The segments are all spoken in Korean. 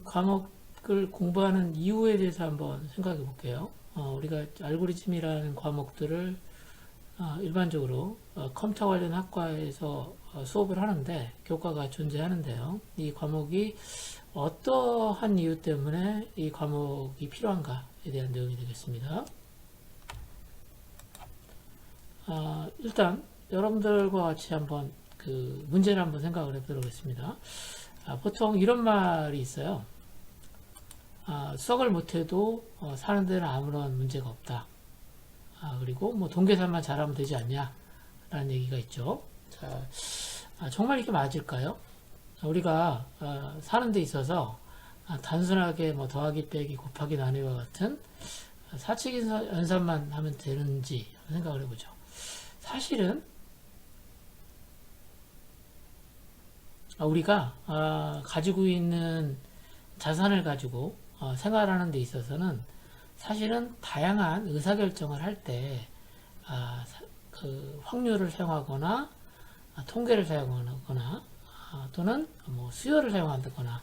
과목을 공부하는 이유에 대해서 한번 생각해 볼게요. 우리가 알고리즘이라는 과목들을 일반적으로 컴퓨터 관련 학과에서 수업을 하는데 교과가 존재하는데요. 이 과목이 어떠한 이유 때문에 이 과목이 필요한가에 대한 내용이 되겠습니다. 일단 여러분들과 같이 한번 그 문제를 한번 생각을 해보도록 하겠습니다. 보통 이런 말이 있어요. 수학을 못해도 사는 데는 아무런 문제가 없다. 그리고 뭐 동계산만 잘하면 되지 않냐 라는 얘기가 있죠. 자, 정말 이게 맞을까요? 우리가 사는 데 있어서 단순하게 뭐 더하기 빼기 곱하기 나누기와 같은 사칙 연산만 하면 되는지 생각을 해보죠. 사실은 우리가 가지고 있는 자산을 가지고 생활하는 데 있어서는 사실은 다양한 의사결정을 할 때 그 확률을 사용하거나 통계를 사용하거나 또는 뭐 수요를 사용한다거나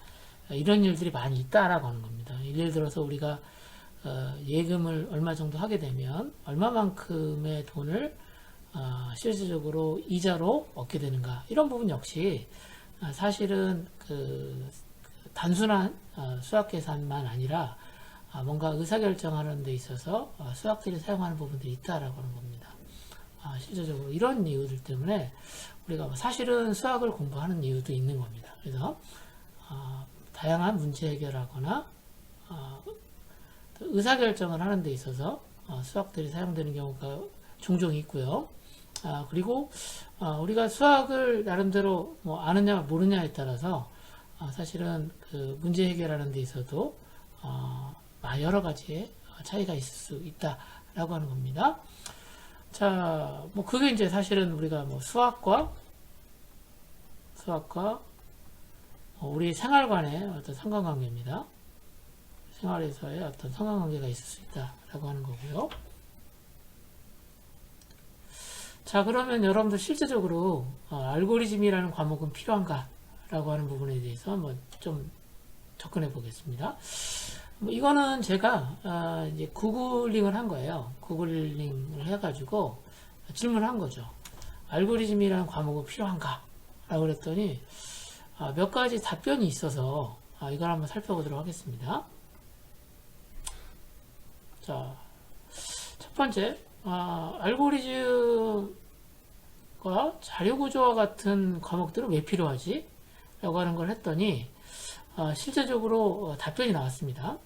이런 일들이 많이 있다라고 하는 겁니다. 예를 들어서 우리가 예금을 얼마 정도 하게 되면 얼마만큼의 돈을 실질적으로 이자로 얻게 되는가, 이런 부분 역시 사실은 그 단순한 수학 계산만 아니라 뭔가 의사결정하는 데 있어서 수학들이 사용하는 부분들이 있다라고 하는 겁니다. 실질적으로 이런 이유들 때문에 우리가 사실은 수학을 공부하는 이유도 있는 겁니다. 그래서 다양한 문제 해결하거나 의사결정을 하는 데 있어서 수학들이 사용되는 경우가 종종 있고요. 그리고 우리가 수학을 나름대로 뭐 아느냐 모르냐에 따라서 사실은 그 문제 해결하는 데 있어도 여러 가지의 차이가 있을 수 있다라고 하는 겁니다. 자, 뭐 그게 이제 사실은 우리가 뭐 수학과 우리 생활관의 어떤 상관관계입니다. 생활에서의 어떤 상관관계가 있을 수 있다라고 하는 거고요. 자, 그러면 여러분들 실제적으로 알고리즘이라는 과목은 필요한가? 라고 하는 부분에 대해서 한번 좀 접근해 보겠습니다. 이거는 제가 이제 구글링을 한 거예요. 구글링을 해가지고 질문한 거죠. 알고리즘이라는 과목은 필요한가? 라고 그랬더니 몇 가지 답변이 있어서 이걸 한번 살펴보도록 하겠습니다. 자, 첫 번째, 알고리즘과 자료구조와 같은 과목들은 왜 필요하지? 라고 하는 걸 했더니 실제적으로 답변이 나왔습니다.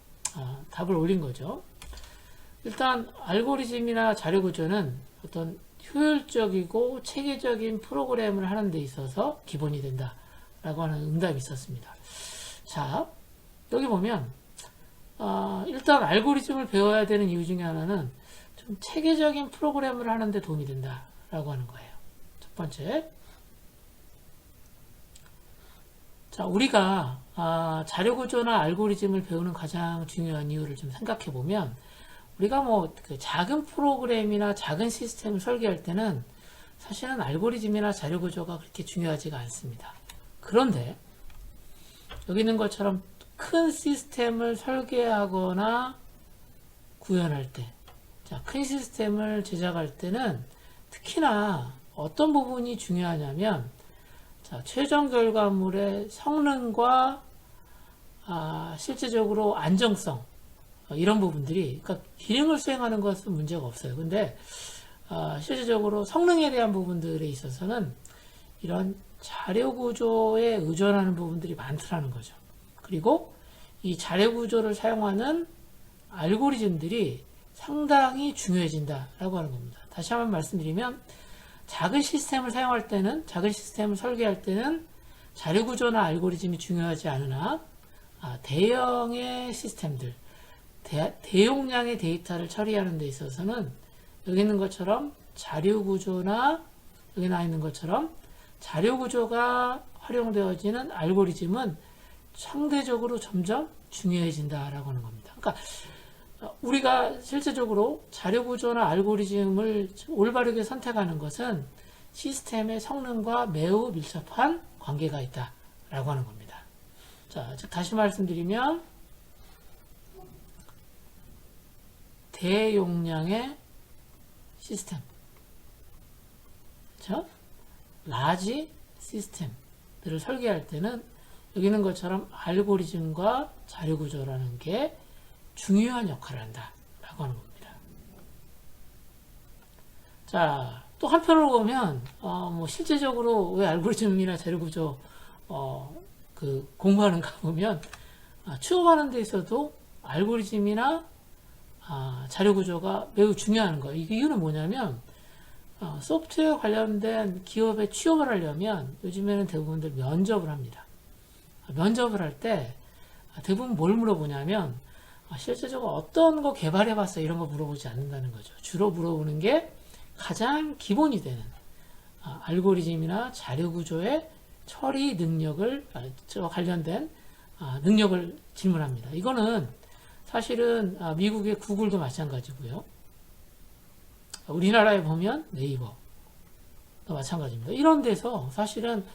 답을 올린 거죠. 일단 알고리즘이나 자료구조는 어떤 효율적이고 체계적인 프로그램을 하는 데 있어서 기본이 된다 라고 하는 응답이 있었습니다. 자, 여기 보면 일단 알고리즘을 배워야 되는 이유 중에 하나는 좀 체계적인 프로그램을 하는 데 도움이 된다 라고 하는 거예요. 첫 번째, 자, 우리가 자료구조나 알고리즘을 배우는 가장 중요한 이유를 좀 생각해 보면, 우리가 뭐 그 작은 프로그램이나 작은 시스템을 설계할 때는 사실은 알고리즘이나 자료구조가 그렇게 중요하지가 않습니다. 그런데 여기 있는 것처럼 큰 시스템을 설계하거나 구현할 때, 자, 큰 시스템을 제작할 때는 특히나 어떤 부분이 중요하냐면, 자, 최종 결과물의 성능과 실제적으로 안정성, 이런 부분들이, 그러니까 기능을 수행하는 것은 문제가 없어요. 근데 실제적으로 성능에 대한 부분들에 있어서는 이런 자료 구조에 의존하는 부분들이 많더라는 거죠. 그리고 이 자료 구조를 사용하는 알고리즘들이 상당히 중요해진다라고 하는 겁니다. 다시 한번 말씀드리면, 작은 시스템을 사용할 때는, 작은 시스템을 설계할 때는 자료 구조나 알고리즘이 중요하지 않으나 대형의 시스템들, 대용량의 데이터를 처리하는 데 있어서는 여기 있는 것처럼 자료 구조나 여기 나와 있는 것처럼 자료 구조가 활용되어지는 알고리즘은 상대적으로 점점 중요해진다라고 하는 겁니다. 그러니까 우리가 실제적으로 자료 구조나 알고리즘을 올바르게 선택하는 것은 시스템의 성능과 매우 밀접한 관계가 있다라고 하는 겁니다. 자, 즉 다시 말씀드리면 대용량의 시스템, 그렇죠? 라지 시스템들을 설계할 때는 여기 있는 것처럼 알고리즘과 자료구조라는 게 중요한 역할을 한다 라고 하는 겁니다. 자, 또 한편으로 보면 뭐 실제적으로 왜 알고리즘이나 자료구조 공부하는가 보면 취업하는 데 있어도 알고리즘이나 자료구조가 매우 중요한 거예요. 이유는 뭐냐면 소프트웨어 관련된 기업에 취업을 하려면 요즘에는 대부분들 면접을 합니다. 면접을 할 때 대부분 뭘 물어보냐면 실제적으로 어떤 거 개발해봤어 이런 거 물어보지 않는다는 거죠. 주로 물어보는 게 가장 기본이 되는 알고리즘이나 자료구조의 처리 능력을 관련된 능력을 질문합니다. 이거는 사실은 미국의 구글도 마찬가지고요. 우리나라에 보면 네이버도 마찬가지입니다. 이런 데서 사실은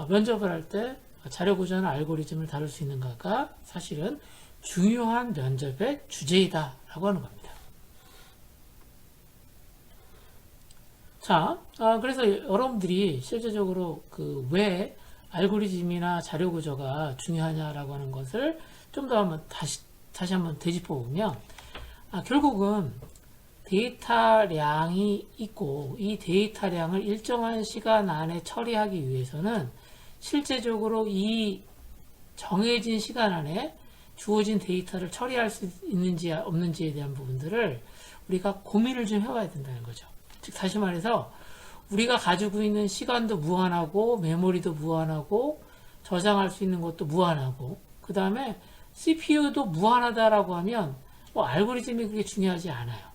면접을 할 때 자료구조나 알고리즘을 다룰 수 있는가가 사실은 중요한 면접의 주제이다라고 하는 겁니다. 자, 그래서 여러분들이 실제적으로 왜 알고리즘이나 자료구조가 중요하냐라고 하는 것을 좀 더 한번 다시 한번 되짚어 보면 결국은 데이터량이 있고 이 데이터량을 일정한 시간 안에 처리하기 위해서는 실제적으로 이 정해진 시간 안에 주어진 데이터를 처리할 수 있는지 없는지에 대한 부분들을 우리가 고민을 좀 해봐야 된다는 거죠. 즉 다시 말해서 우리가 가지고 있는 시간도 무한하고 메모리도 무한하고 저장할 수 있는 것도 무한하고 그 다음에 CPU도 무한하다라고 하면 알고리즘이 그렇게 중요하지 않아요.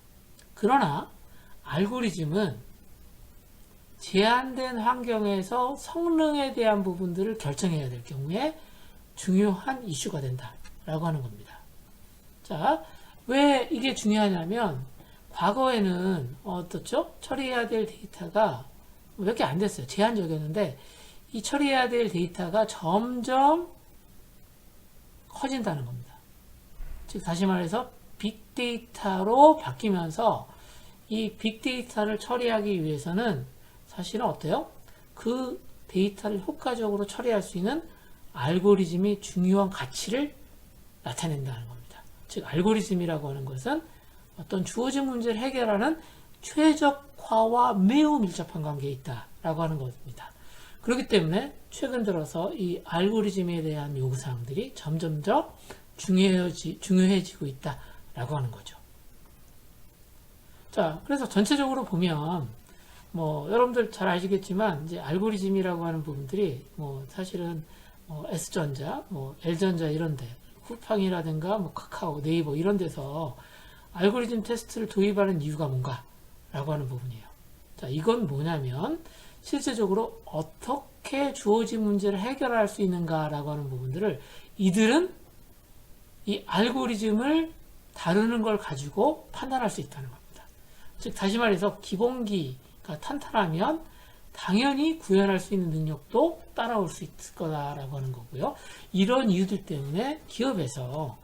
그러나 알고리즘은 제한된 환경에서 성능에 대한 부분들을 결정해야 될 경우에 중요한 이슈가 된다라고 하는 겁니다. 자, 왜 이게 중요하냐면 과거에는 어떻죠? 처리해야 될 데이터가 몇 개 안 됐어요. 제한적이었는데 이 처리해야 될 데이터가 점점 커진다는 겁니다. 즉 다시 말해서 빅데이터로 바뀌면서 이 빅데이터를 처리하기 위해서는 사실은 어때요? 그 데이터를 효과적으로 처리할 수 있는 알고리즘이 중요한 가치를 나타낸다는 겁니다. 즉 알고리즘이라고 하는 것은 어떤 주어진 문제를 해결하는 최적화와 매우 밀접한 관계에 있다라고 하는 것입니다. 그렇기 때문에 최근 들어서 이 알고리즘에 대한 요구사항들이 점점 더 중요해지고 있다라고 하는 거죠. 자, 그래서 전체적으로 보면 여러분들 잘 아시겠지만 이제 알고리즘이라고 하는 부분들이 사실은 S전자, L전자 이런데 쿠팡이라든가 카카오, 네이버 이런 데서 알고리즘 테스트를 도입하는 이유가 뭔가라고 하는 부분이에요. 자, 이건 뭐냐면 실제적으로 어떻게 주어진 문제를 해결할 수 있는가라고 하는 부분들을 이들은 이 알고리즘을 다루는 걸 가지고 판단할 수 있다는 겁니다. 즉 다시 말해서 기본기가 탄탄하면 당연히 구현할 수 있는 능력도 따라올 수 있을 거다라고 하는 거고요. 이런 이유들 때문에 기업에서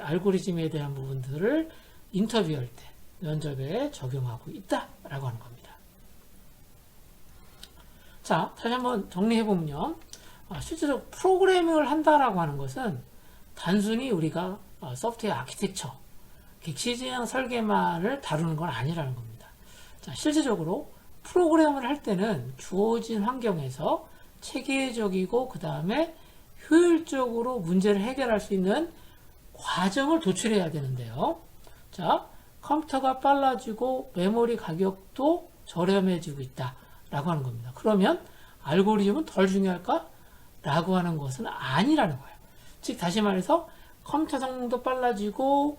알고리즘에 대한 부분들을 인터뷰할 때 면접에 적용하고 있다라고 하는 겁니다. 자, 다시 한번 정리해보면요. 실제로 프로그래밍을 한다라고 하는 것은 단순히 우리가 소프트웨어 아키텍처, 객실지향 설계만을 다루는 건 아니라는 겁니다. 자, 실제적으로 프로그램을 할 때는 주어진 환경에서 체계적이고 그 다음에 효율적으로 문제를 해결할 수 있는 과정을 도출해야 되는데요. 자, 컴퓨터가 빨라지고 메모리 가격도 저렴해지고 있다라고 하는 겁니다. 그러면 알고리즘은 덜 중요할까? 라고 하는 것은 아니라는 거예요. 즉 다시 말해서 컴퓨터 성능도 빨라지고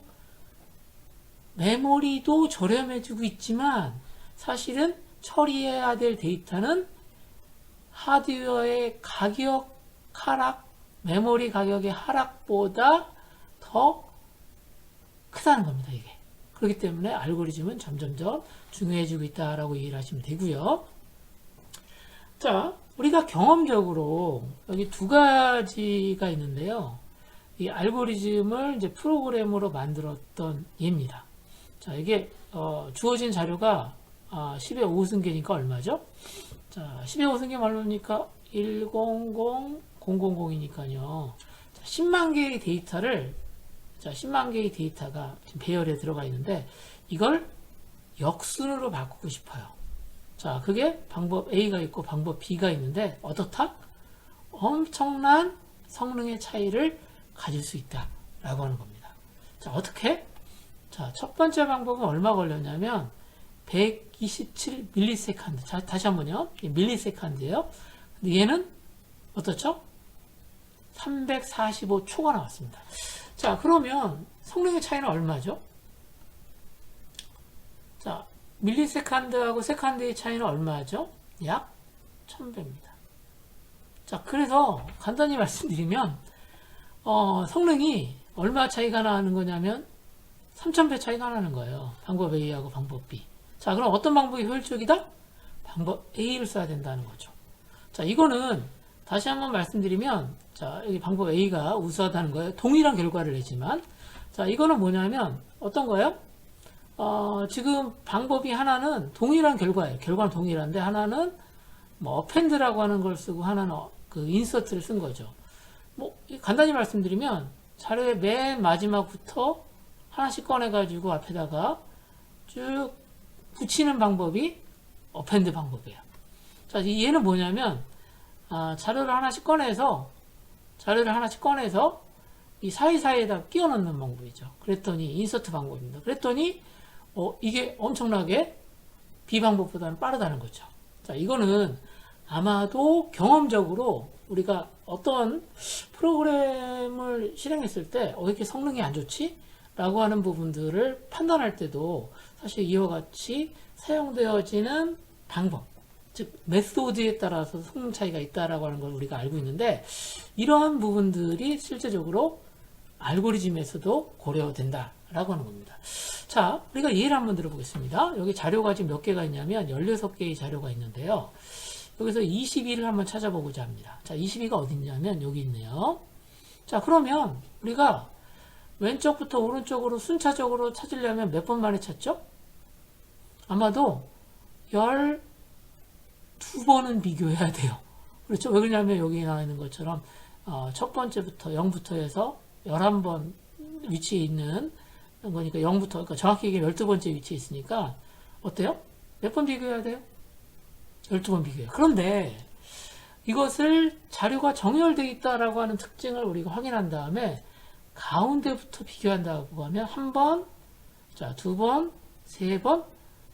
메모리도 저렴해지고 있지만 사실은 처리해야 될 데이터는 하드웨어의 가격 하락, 메모리 가격의 하락보다 더 크다는 겁니다, 이게. 그렇기 때문에 알고리즘은 점점 더 중요해지고 있다라고 이해를 하시면 되고요. 자, 우리가 경험적으로 여기 두 가지가 있는데요. 이 알고리즘을 이제 프로그램으로 만들었던 예입니다. 자, 이게 주어진 자료가 10의 5승계니까 얼마죠? 자, 10의 5승계 얼마입니까? 100000이니까요. 10만 개의 데이터를, 자, 10만 개의 데이터가 지금 배열에 들어가 있는데 이걸 역순으로 바꾸고 싶어요. 자, 그게 방법 A가 있고 방법 B가 있는데 어떻다? 엄청난 성능의 차이를 가질 수 있다라고 하는 겁니다. 자, 어떻게? 자, 첫 번째 방법은 얼마 걸렸냐면 127mS. 자, 다시 한번요. 밀리세컨드예요. 근데 얘는 어떻죠? 345초가 나왔습니다. 자, 그러면 성능의 차이는 얼마죠? 자, 밀리세컨드하고 세컨드의 차이는 얼마죠? 약 1000배입니다. 자, 그래서 간단히 말씀드리면 성능이 얼마 차이가 나는 거냐면 3000배 차이가 나는 거예요. 방법 A하고 방법 B. 자, 그럼 어떤 방법이 효율적이다? 방법 A를 써야 된다는 거죠. 자, 이거는 다시 한번 말씀드리면, 자, 여기 방법 A가 우수하다는 거예요. 동일한 결과를 내지만, 자, 이거는 뭐냐면 어떤 거예요? 지금 방법이 하나는 동일한 결과예요. 결과는 동일한데 하나는 뭐 어펜드라고 하는 걸 쓰고 하나는 그 인서트를 쓴 거죠. 뭐 간단히 말씀드리면 자료의 맨 마지막부터 하나씩 꺼내가지고 앞에다가 쭉 붙이는 방법이 어펜드 방법이에요. 자, 얘는 뭐냐면 자료를 하나씩 꺼내서 이 사이사이에다 끼워 넣는 방법이죠. 그랬더니 인서트 방법입니다. 그랬더니 이게 엄청나게 B 방법보다는 빠르다는 거죠. 자, 이거는 아마도 경험적으로 우리가 어떤 프로그램을 실행했을 때 이렇게 성능이 안 좋지? 라고 하는 부분들을 판단할 때도 사실 이와 같이 사용되어지는 방법, 즉 메소드에 따라서 성능 차이가 있다라고 하는 걸 우리가 알고 있는데 이러한 부분들이 실제적으로 알고리즘에서도 고려된다라고 하는 겁니다. 자, 우리가 예를 한번 들어보겠습니다. 여기 자료가 지금 몇 개가 있냐면 16개의 자료가 있는데요. 여기서 22를 한번 찾아보고자 합니다. 자, 22가 어디 있냐면 여기 있네요. 자, 그러면 우리가 왼쪽부터 오른쪽으로 순차적으로 찾으려면 몇 번 만에 찾죠? 아마도 12번은 비교해야 돼요. 그렇죠? 왜 그러냐면 여기 나와 있는 것처럼 첫 번째부터 0부터 해서 11번 위치에 있는 거니까 0부터, 그러니까 정확히 얘기하면 12번째 위치에 있으니까 어때요? 몇 번 비교해야 돼요? 12번 비교해요. 그런데 이것을 자료가 정렬되어 있다라고 하는 특징을 우리가 확인한 다음에 가운데부터 비교한다고 하면 한 번, 자, 두 번, 세 번,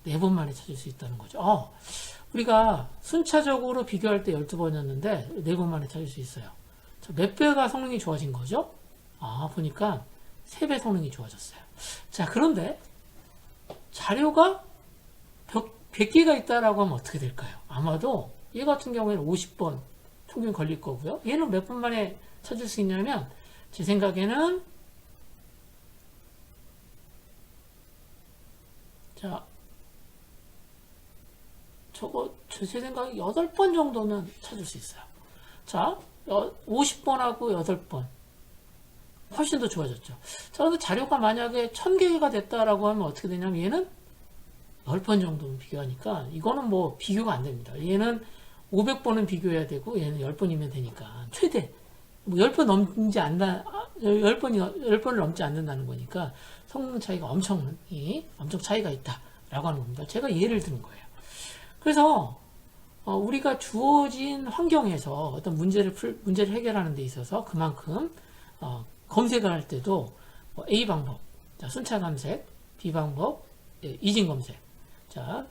네 번 만에 찾을 수 있다는 거죠. 우리가 순차적으로 비교할 때 12번이었는데 네 번 만에 찾을 수 있어요. 자, 몇 배가 성능이 좋아진 거죠? 보니까 3배 성능이 좋아졌어요. 자, 그런데 자료가 100개가 있다라고 하면 어떻게 될까요? 아마도 얘 같은 경우에는 50번 평균 걸릴 거고요. 얘는 몇 번 만에 찾을 수 있냐면 제 생각에는 자, 제 생각에 8번 정도는 찾을 수 있어요. 자, 50번하고 8번. 훨씬 더 좋아졌죠. 자, 근데 자료가 만약에 1000개가 됐다라고 하면 어떻게 되냐면 얘는 10번 정도는 비교하니까 이거는 뭐 비교가 안 됩니다. 얘는 500번은 비교해야 되고 얘는 10번이면 되니까 최대 뭐 10번 넘지 않나 10번을 넘지 않는다는 거니까 성능 차이가 엄청 차이가 있다라고 하는 겁니다. 제가 예를 드는 거예요. 그래서 우리가 주어진 환경에서 어떤 문제를 해결하는 데 있어서 그만큼 검색을 할 때도 A 방법, 자, 순차 검색, B 방법, 이진 검색. 자,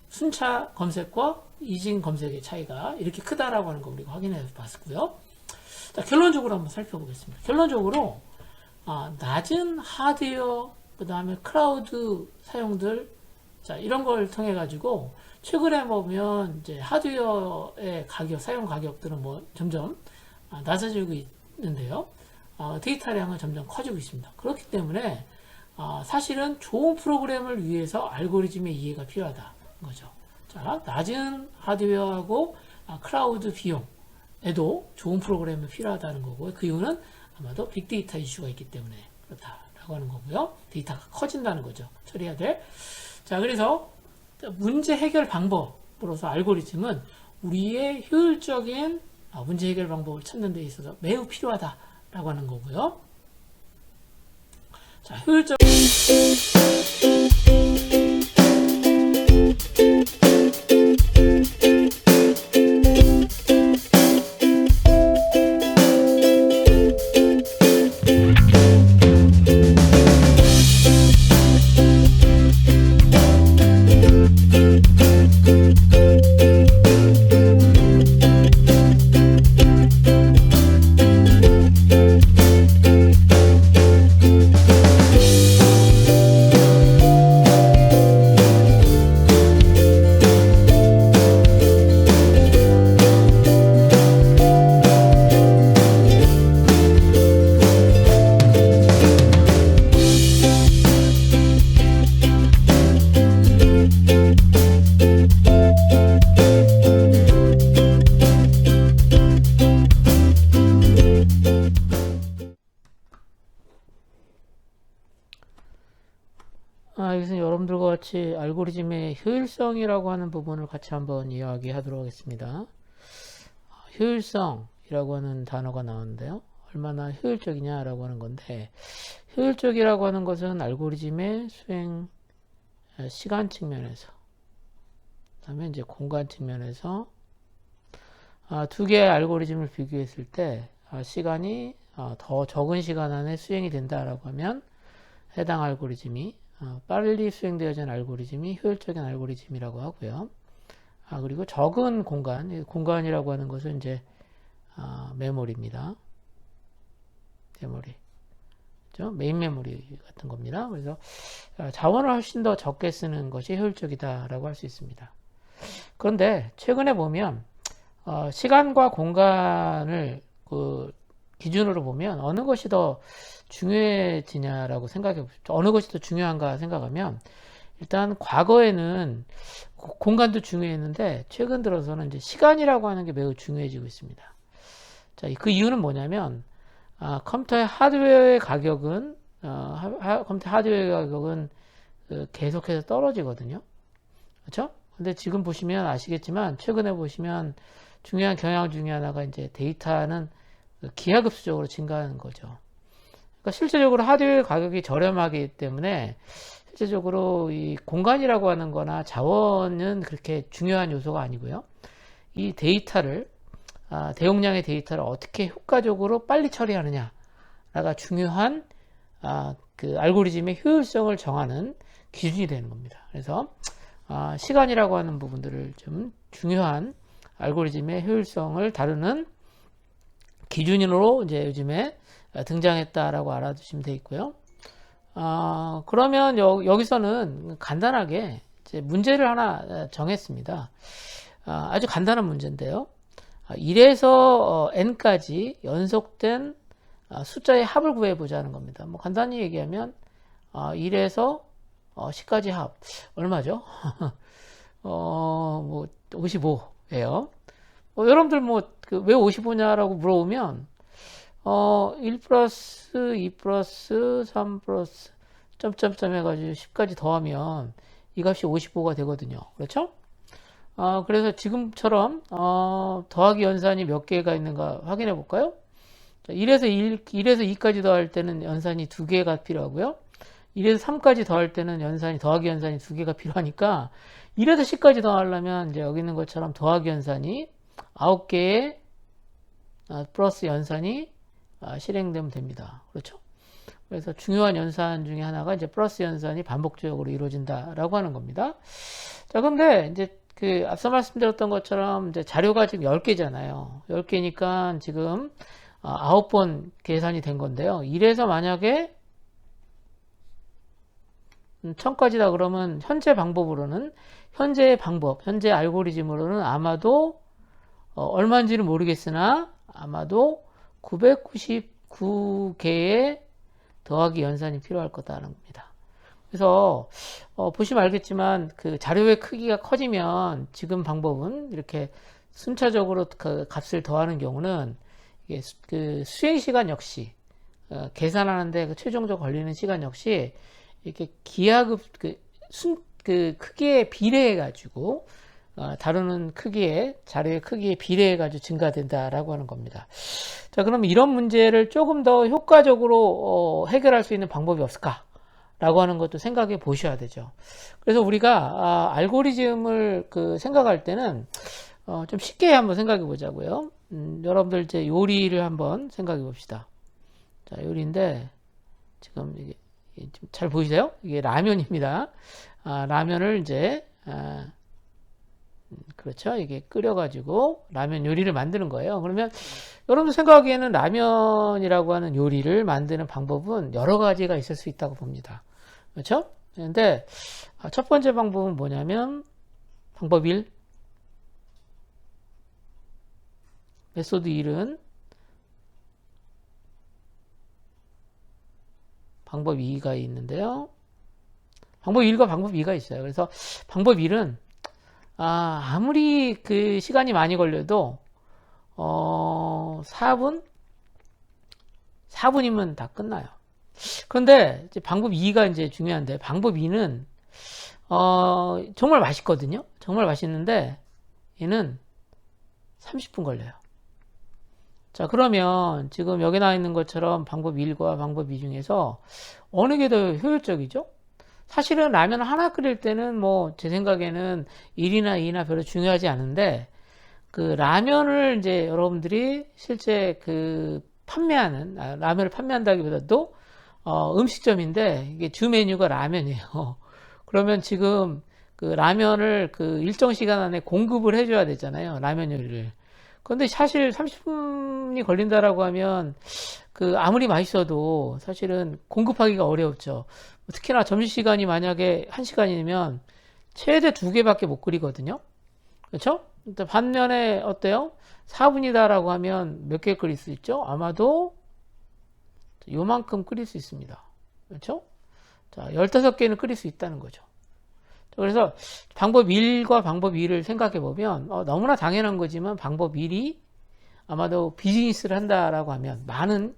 순차 검색과 이진 검색의 차이가 이렇게 크다라고 하는 거 우리가 확인해 봤고요. 자, 결론적으로 한번 살펴보겠습니다. 결론적으로 낮은 하드웨어, 그 다음에 클라우드 사용들, 자, 이런 걸 통해 가지고 최근에 보면 이제 하드웨어의 사용 가격들은 뭐 점점 낮아지고 있는데요. 데이터량은 점점 커지고 있습니다. 그렇기 때문에 사실은 좋은 프로그램을 위해서 알고리즘의 이해가 필요하다는 거죠. 자, 자, 낮은 하드웨어하고 클라우드 비용에도 좋은 프로그램이 필요하다는 거고요. 그 이유는 아마도 빅데이터 이슈가 있기 때문에 그렇다라고 하는 거고요. 데이터가 커진다는 거죠. 처리해야 될. 자, 그래서 문제 해결 방법으로서 알고리즘은 우리의 효율적인 문제 해결 방법을 찾는 데 있어서 매우 필요하다라고 하는 거고요. 자, 효율적 여기서 여러분들과 같이 알고리즘의 효율성이라고 하는 부분을 같이 한번 이야기하도록 하겠습니다. 효율성이라고 하는 단어가 나오는데요. 얼마나 효율적이냐라고 하는 건데, 효율적이라고 하는 것은 알고리즘의 수행 시간 측면에서, 그다음에 이제 공간 측면에서 두 개의 알고리즘을 비교했을 때 시간이 더 적은 시간 안에 수행이 된다라고 하면 해당 알고리즘이 빨리 수행되어진 알고리즘이 효율적인 알고리즘이라고 하고요. 그리고 적은 공간이라고 하는 것은 이제 메모리입니다. 메모리, 그렇죠? 메인 메모리 같은 겁니다. 그래서 자원을 훨씬 더 적게 쓰는 것이 효율적이다라고 할 수 있습니다. 그런데 최근에 보면 시간과 공간을 기준으로 보면 어느 것이 더 중요해지냐라고 어느 것이 더 중요한가 생각하면 일단 과거에는 공간도 중요했는데 최근 들어서는 이제 시간이라고 하는 게 매우 중요해지고 있습니다. 자, 그 이유는 뭐냐면 컴퓨터의 하드웨어의 가격은 컴퓨터 하드웨어의 가격은 계속해서 떨어지거든요. 그렇죠? 근데 지금 보시면 아시겠지만 최근에 보시면 중요한 경향 중에 하나가 이제 데이터는 기하급수적으로 증가하는 거죠. 그러니까 실제적으로 하드웨어 가격이 저렴하기 때문에 실제적으로 이 공간이라고 하는 거나 자원은 그렇게 중요한 요소가 아니고요. 이 데이터를 대용량의 데이터를 어떻게 효과적으로 빨리 처리하느냐가 중요한 그 알고리즘의 효율성을 정하는 기준이 되는 겁니다. 그래서 시간이라고 하는 부분들을 좀 중요한 알고리즘의 효율성을 다루는 기준으로 이제 요즘에 등장했다라고 알아두시면 되겠고요. 그러면 여기서는 간단하게 이제 문제를 하나 정했습니다. 아주 간단한 문제인데요. 1에서 n까지 연속된 숫자의 합을 구해보자는 겁니다. 뭐 간단히 얘기하면 1에서 10까지 합 얼마죠? 뭐 55예요. 여러분들 왜 55냐라고 물어보면 1 플러스 2 플러스 3 플러스 점점점 해가지고 10까지 더하면 이 값이 55가 되거든요. 그렇죠? 그래서 지금처럼 더하기 연산이 몇 개가 있는가 확인해 볼까요? 1에서 2까지 더할 때는 연산이 2개가 필요하고요. 1에서 3까지 더할 때는 더하기 연산이 2개가 필요하니까 1에서 10까지 더하려면 이제 여기 있는 것처럼 더하기 연산이 9개의 플러스 연산이 실행되면 됩니다. 그렇죠? 그래서 중요한 연산 중에 하나가 이제 플러스 연산이 반복적으로 이루어진다라고 하는 겁니다. 자, 근데 이제 앞서 말씀드렸던 것처럼 이제 자료가 지금 10개잖아요. 10개니까 지금 9번 계산이 된 건데요. 1에서 만약에 1000까지다 그러면 현재 알고리즘으로는 아마도 얼마인지는 모르겠으나 아마도 999개의 더하기 연산이 필요할 거다라는 겁니다. 그래서 보시면 알겠지만 그 자료의 크기가 커지면 지금 방법은 이렇게 순차적으로 그 값을 더하는 경우는 이게 그 수행 시간 역시 계산하는데 그 최종적으로 걸리는 시간 역시 이렇게 기하급 그 크기에 비례해 가지고 다루는 크기에 자료의 크기에 비례해 가지고 증가된다라고 하는 겁니다. 자, 그럼 이런 문제를 조금 더 효과적으로 해결할 수 있는 방법이 없을까? 라고 하는 것도 생각해 보셔야 되죠. 그래서 우리가 알고리즘을 생각할 때는 좀 쉽게 한번 생각해 보자고요. 여러분들 이제 요리를 한번 생각해 봅시다. 자, 요리인데 지금 이게 잘 보이세요? 이게 라면입니다. 라면을 이제 그렇죠. 이게 끓여가지고 라면 요리를 만드는 거예요. 그러면 여러분들 생각하기에는 라면이라고 하는 요리를 만드는 방법은 여러 가지가 있을 수 있다고 봅니다. 그렇죠? 근데 첫 번째 방법은 뭐냐면 방법 1, 메소드 1은 방법 2가 있는데요. 방법 1과 방법 2가 있어요. 그래서 방법 1은 아무리 그 시간이 많이 걸려도 4분이면 다 끝나요. 그런데 이제 방법 2가 이제 중요한데 방법 2는 정말 맛있거든요. 정말 맛있는데 얘는 30분 걸려요. 자, 그러면 지금 여기 나와 있는 것처럼 방법 1과 방법 2 중에서 어느 게 더 효율적이죠? 사실은 라면 하나 끓일 때는 뭐 제 생각에는 1이나 2나 별로 중요하지 않은데 그 라면을 이제 여러분들이 실제 판매하는 라면을 판매한다기보다도 음식점인데 이게 주 메뉴가 라면이에요. 그러면 지금 그 라면을 일정 시간 안에 공급을 해줘야 되잖아요. 라면 요리를. 그런데 사실 30분이 걸린다라고 하면 아무리 맛있어도 사실은 공급하기가 어렵죠. 특히나 점심시간이 만약에 1시간이면 최대 2개밖에 못 끓이거든요. 그렇죠? 반면에 어때요? 4분이다라고 하면 몇 개 끓일 수 있죠? 아마도 요만큼 끓일 수 있습니다. 그렇죠? 자, 15개는 끓일 수 있다는 거죠. 그래서 방법 1과 방법 2를 생각해 보면 너무나 당연한 거지만 방법 1이 아마도 비즈니스를 한다라고 하면 많은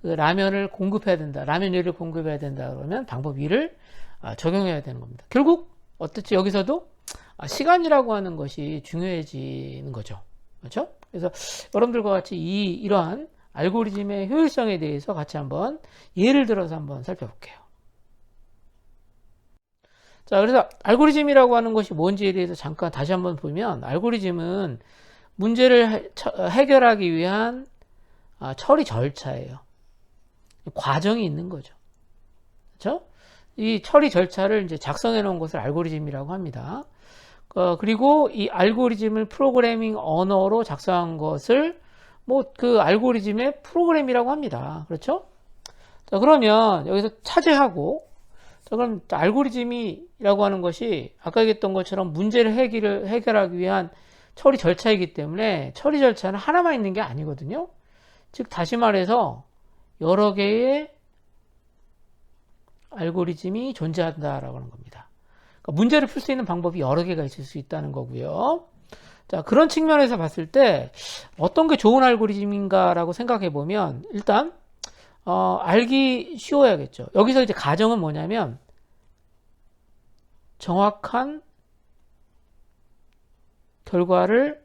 라면을 공급해야 된다. 라면 요리를 공급해야 된다. 그러면 방법 2를 적용해야 되는 겁니다. 결국 어떻지? 여기서도 시간이라고 하는 것이 중요해지는 거죠. 그렇죠? 그래서 여러분들과 같이 이러한 알고리즘의 효율성에 대해서 같이 한번 예를 들어서 한번 살펴볼게요. 자, 그래서 알고리즘이라고 하는 것이 뭔지에 대해서 잠깐 다시 한번 보면 알고리즘은 문제를 해결하기 위한 처리 절차예요. 과정이 있는 거죠. 그렇죠? 이 처리 절차를 이제 작성해 놓은 것을 알고리즘이라고 합니다. 그리고 이 알고리즘을 프로그래밍 언어로 작성한 것을 그 알고리즘의 프로그램이라고 합니다. 그렇죠? 자, 그러면 여기서 차지하고 자, 그럼 알고리즘이라고 하는 것이 아까 얘기했던 것처럼 문제를 해결하기 위한 처리 절차이기 때문에 처리 절차는 하나만 있는 게 아니거든요. 즉 다시 말해서 여러 개의 알고리즘이 존재한다라고 하는 겁니다. 그러니까 문제를 풀 수 있는 방법이 여러 개가 있을 수 있다는 거고요. 자, 그런 측면에서 봤을 때 어떤 게 좋은 알고리즘인가라고 생각해 보면 일단 알기 쉬워야겠죠. 여기서 이제 가정은 뭐냐면 정확한 결과를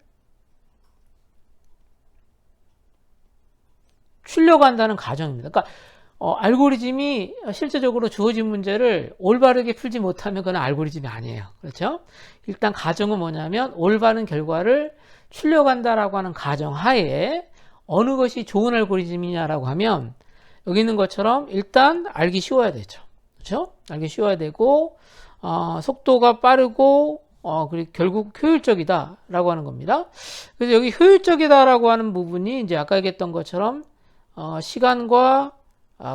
추려간다는 가정입니다. 그러니까 알고리즘이 실제적으로 주어진 문제를 올바르게 풀지 못하면 그건 알고리즘이 아니에요. 그렇죠? 일단 가정은 뭐냐면 올바른 결과를 추려간다라고 하는 가정 하에 어느 것이 좋은 알고리즘이냐라고 하면 여기 있는 것처럼 일단 알기 쉬워야 되죠. 그렇죠? 알기 쉬워야 되고 속도가 빠르고 그리고 결국 효율적이다라고 하는 겁니다. 그래서 여기 효율적이다라고 하는 부분이 이제 아까 얘기했던 것처럼 시간과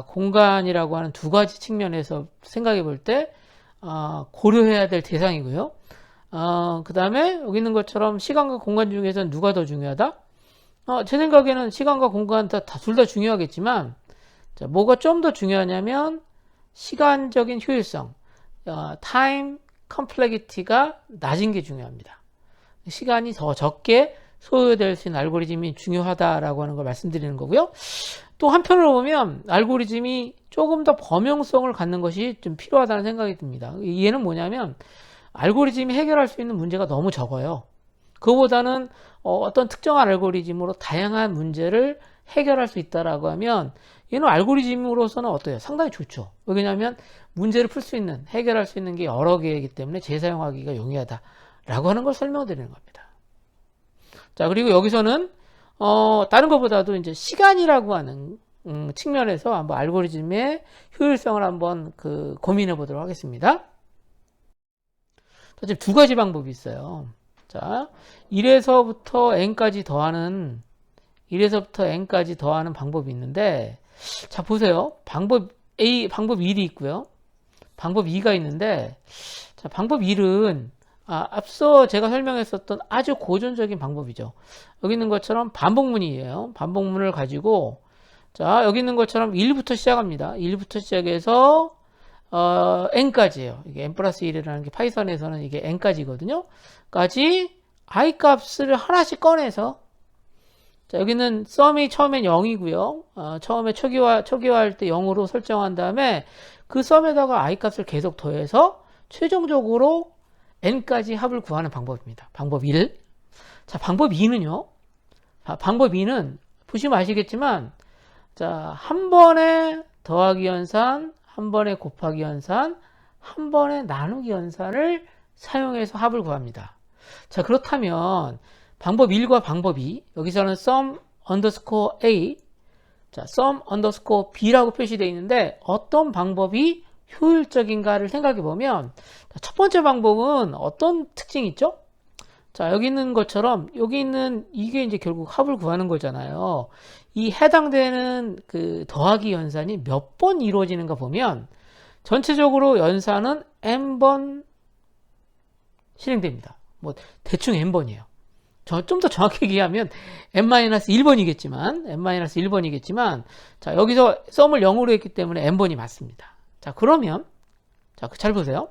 공간이라고 하는 두 가지 측면에서 생각해 볼 때 고려해야 될 대상이고요. 그 다음에 여기 있는 것처럼 시간과 공간 중에서 누가 더 중요하다? 제 생각에는 시간과 공간 둘 다 중요하겠지만 자, 뭐가 좀 더 중요하냐면 시간적인 효율성. 타임 컴플렉시티가 낮은 게 중요합니다. 시간이 더 적게 소요될 수 있는 알고리즘이 중요하다라고 하는 걸 말씀드리는 거고요. 또 한편으로 보면 알고리즘이 조금 더 범용성을 갖는 것이 좀 필요하다는 생각이 듭니다. 얘는 뭐냐면 알고리즘이 해결할 수 있는 문제가 너무 적어요. 그거보다는 어떤 특정한 알고리즘으로 다양한 문제를 해결할 수 있다라고 하면 얘는 알고리즘으로서는 어때요? 상당히 좋죠. 왜냐하면 문제를 풀 수 있는, 해결할 수 있는 게 여러 개이기 때문에 재사용하기가 용이하다라고 하는 걸 설명드리는 겁니다. 자, 그리고 여기서는 다른 것보다도 이제 시간이라고 하는 측면에서 한번 알고리즘의 효율성을 한번 고민해 보도록 하겠습니다. 자, 지금 두 가지 방법이 있어요. 자, 1에서부터 n까지 더하는 방법이 있는데, 자, 보세요. 방법 1이 있고요. 방법 2가 있는데, 자, 방법 1은 앞서 제가 설명했었던 아주 고전적인 방법이죠. 여기 있는 것처럼 반복문이에요. 반복문을 가지고, 자, 여기 있는 것처럼 1부터 시작합니다. 1부터 시작해서 n까지예요. 이게 n 플러스 1이라는 게 파이썬에서는 이게 n까지거든요. 까지 i 값을 하나씩 꺼내서, 자, 여기는 썸이 처음엔 0이고요. 처음에 초기화할 때 0으로 설정한 다음에 그 썸에다가 i 값을 계속 더해서 최종적으로 n까지 합을 구하는 방법입니다. 방법 1. 자, 방법 2는요. 방법 2는 보시면 아시겠지만, 자, 한 번에 더하기 연산, 한 번에 곱하기 연산, 한 번에 나누기 연산을 사용해서 합을 구합니다. 자, 그렇다면 방법 1과 방법 2, 여기서는 sum underscore a, 자, sum underscore b라고 표시되어 있는데 어떤 방법이 효율적인가를 생각해 보면, 첫 번째 방법은 어떤 특징이 있죠? 자, 여기 있는 것처럼 여기 있는 이게 이제 결국 합을 구하는 거잖아요. 이 해당되는 더하기 연산이 몇 번 이루어지는가 보면 전체적으로 연산은 n번 실행됩니다. 뭐 대충 n번이에요. 좀 더 정확히 얘기하면 n-1번이겠지만 자, 여기서 썸을 0으로 했기 때문에 n번이 맞습니다. 자, 그러면 자, 잘 보세요.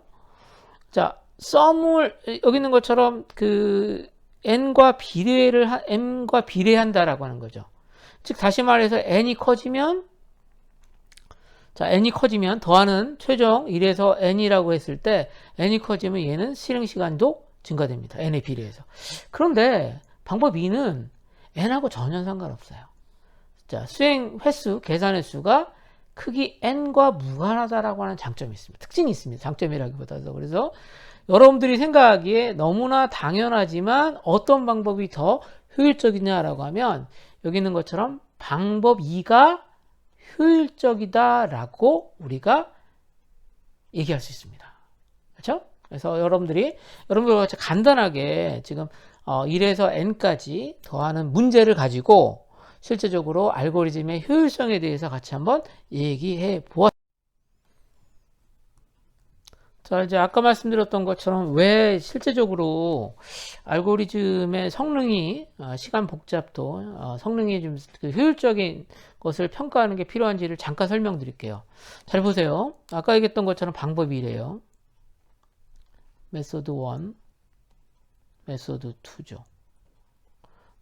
자, 썸을 여기 있는 것처럼 n과 비례한다라고 하는 거죠. 즉 다시 말해서 n이 커지면 더하는 최종 1에서 n이라고 했을 때 n이 커지면 얘는 실행 시간도 증가됩니다. n에 비례해서. 그런데 방법 2는 n하고 전혀 상관없어요. 자, 수행 횟수, 계산 횟수가 크기 n과 무관하다라고 하는 장점이 있습니다. 특징이 있습니다. 장점이라기보다도. 그래서 여러분들이 생각하기에 너무나 당연하지만 어떤 방법이 더 효율적이냐라고 하면 여기 있는 것처럼 방법 2가 효율적이다라고 우리가 얘기할 수 있습니다. 그렇죠? 그래서 여러분들과 같이 간단하게 지금 1에서 n까지 더하는 문제를 가지고 실제적으로 알고리즘의 효율성에 대해서 같이 한번 얘기해 보았습니다. 자, 이제 아까 말씀드렸던 것처럼 왜 실제적으로 알고리즘의 성능이, 시간 복잡도, 성능이 좀 효율적인 것을 평가하는 게 필요한지를 잠깐 설명드릴게요. 잘 보세요. 아까 얘기했던 것처럼 방법이 이래요. 메소드 1, 메소드 2죠.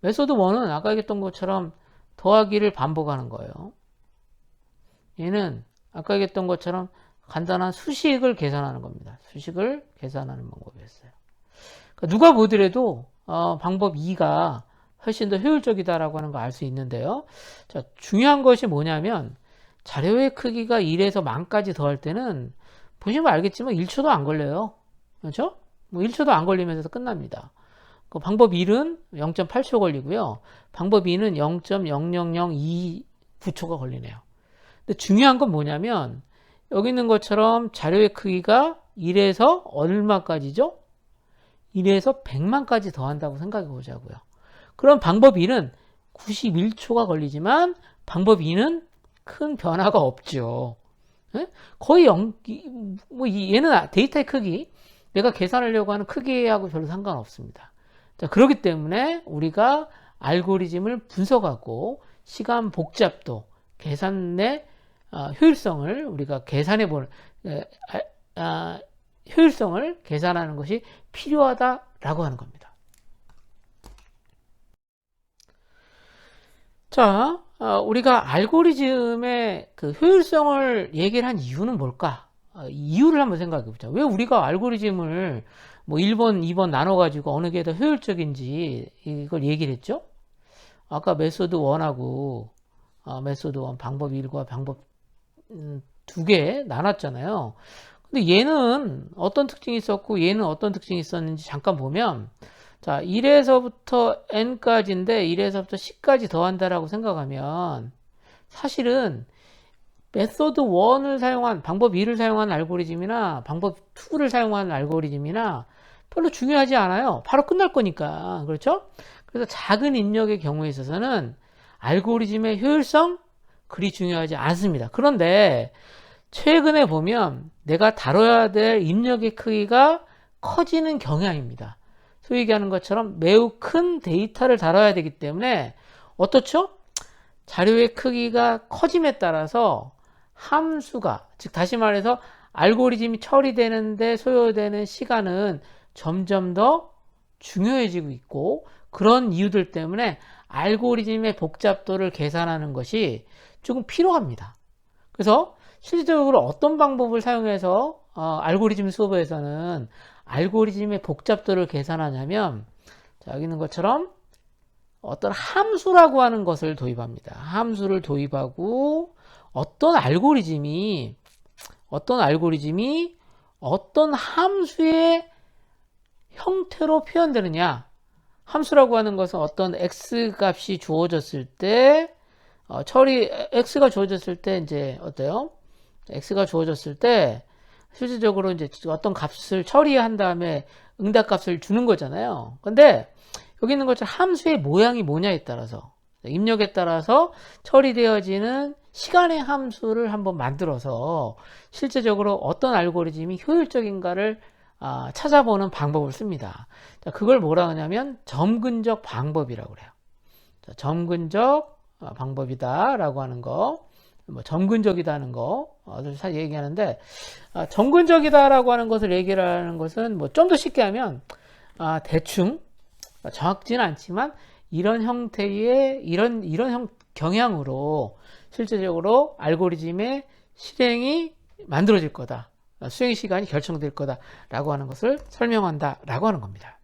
메소드 1은 아까 얘기했던 것처럼 더하기를 반복하는 거예요. 얘는 아까 얘기했던 것처럼 간단한 수식을 계산하는 겁니다. 수식을 계산하는 방법이었어요. 그러니까 누가 보더라도 방법 2가 훨씬 더 효율적이다라고 하는 거 알 수 있는데요. 자, 중요한 것이 뭐냐면 자료의 크기가 1에서 만까지 더할 때는 보시면 알겠지만 1초도 안 걸려요. 그렇죠? 뭐 1초도 안 걸리면서 끝납니다. 방법 1은 0.8초 걸리고요. 방법 2는 0.00029초가 걸리네요. 근데 중요한 건 뭐냐면 여기 있는 것처럼 자료의 크기가 1에서 얼마까지죠? 1에서 100만까지 더한다고 생각해 보자고요. 그럼 방법 1은 91초가 걸리지만 방법 2는 큰 변화가 없죠. 거의 얘는 데이터의 크기, 내가 계산하려고 하는 크기하고 별로 상관없습니다. 자, 그렇기 때문에 우리가 알고리즘을 분석하고 시간 복잡도, 계산의 효율성을 우리가 계산해 보는, 효율성을 계산하는 것이 필요하다라고 하는 겁니다. 자, 우리가 알고리즘의 그 효율성을 얘기를 한 이유는 뭘까? 이유를 한번 생각해 보자. 왜 우리가 알고리즘을 뭐 1번, 2번 나눠가지고 어느 게 더 효율적인지 이걸 얘기를 했죠? 아까 메소드 1하고 메소드 1 방법 1과 방법 2개 나눴잖아요. 근데 얘는 어떤 특징이 있었고 얘는 어떤 특징이 있었는지 잠깐 보면, 자, 1에서부터 n까지인데 1에서부터 10까지 더한다라고 생각하면 사실은 메소드 1을 사용한 방법 2를 사용한 알고리즘이나 방법 2를 사용한 알고리즘이나 별로 중요하지 않아요. 바로 끝날 거니까. 그렇죠? 그래서 작은 입력의 경우에 있어서는 알고리즘의 효율성 그리 중요하지 않습니다. 그런데 최근에 보면 내가 다뤄야 될 입력의 크기가 커지는 경향입니다. 소위 얘기하는 것처럼 매우 큰 데이터를 다뤄야 되기 때문에 어떻죠? 자료의 크기가 커짐에 따라서 함수가, 즉 다시 말해서 알고리즘이 처리되는데 소요되는 시간은 점점 더 중요해지고 있고, 그런 이유들 때문에 알고리즘의 복잡도를 계산하는 것이 조금 필요합니다. 그래서 실질적으로 어떤 방법을 사용해서 알고리즘 수업에서는 알고리즘의 복잡도를 계산하냐면, 자, 여기 있는 것처럼 어떤 함수라고 하는 것을 도입합니다. 함수를 도입하고 어떤 알고리즘이 어떤 함수의 형태로 표현되느냐. 함수라고 하는 것은 어떤 x 값이 주어졌을 때 x가 주어졌을 때 이제 어때요? x가 주어졌을 때 실질적으로 이제 어떤 값을 처리한 다음에 응답값을 주는 거잖아요. 근데 여기 있는 것처럼 함수의 모양이 뭐냐에 따라서, 입력에 따라서 처리되어지는 시간의 함수를 한번 만들어서 실제적으로 어떤 알고리즘이 효율적인가를 찾아보는 방법을 씁니다. 그걸 뭐라 하냐면 점근적 방법이라고 그래요. 점근적 방법이다 라고 하는 거, 뭐 점근적이다는 거 사실 얘기하는데, 점근적이다 라고 하는 것을 얘기를 하는 것은 뭐 좀 더 쉽게 하면 대충 정확지는 않지만 이런 형태의 이런 경향으로 실제적으로 알고리즘의 실행이 만들어질 거다, 수행 시간이 결정될 거다라고 하는 것을 설명한다라고 하는 겁니다.